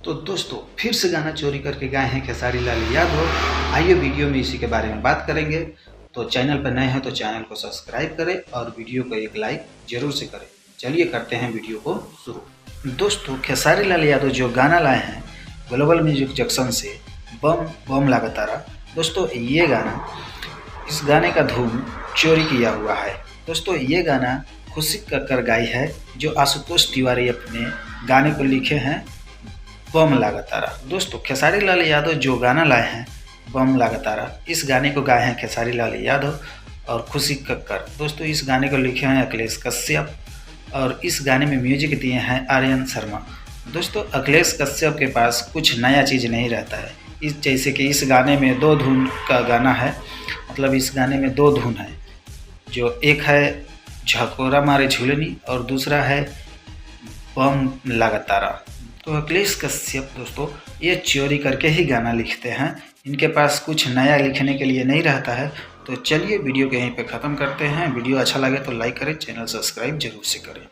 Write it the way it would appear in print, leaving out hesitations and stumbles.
तो दोस्तों फिर से गाना चोरी करके गाए हैं खेसारी लाल यादव। आइए वीडियो में इसी के बारे में बात करेंगे। तो चैनल पर नए हैं तो चैनल को सब्सक्राइब करें और वीडियो को एक लाइक जरूर से करें। चलिए करते हैं वीडियो को शुरू। दोस्तों खेसारी लाल यादव जो गाना लाए हैं ग्लोबल म्यूजिक जंक्शन से, बम बम लगातारा। दोस्तों ये गाना, इस गाने का धूम चोरी किया हुआ है। दोस्तों ये गाना खुशी कक्कर गाई है, जो आशुतोष तिवारी अपने गाने को लिखे हैं बम लगातारा। दोस्तों खेसारी लाल यादव जो गाना लाए हैं बम लगातारा, इस गाने को गाए हैं खेसारी लाल यादव और खुशी कक्कर। दोस्तों इस गाने को लिखे हैं अखिलेश कश्यप और इस गाने में म्यूजिक दिए हैं आर्यन शर्मा। दोस्तों अखिलेश कश्यप के पास कुछ नया चीज़ नहीं रहता है, इस जैसे कि इस गाने में 2 धुन का गाना है। मतलब इस गाने में 2 धुन है, जो एक है झकोरा मारे झूलनी और दूसरा है बम लगातारा। तो अखिलेश कश्यप दोस्तों ये चोरी करके ही गाना लिखते हैं, इनके पास कुछ नया लिखने के लिए नहीं रहता है। तो चलिए वीडियो को यहीं पे ख़त्म करते हैं। वीडियो अच्छा लगे तो लाइक करें, चैनल सब्सक्राइब जरूर से करें।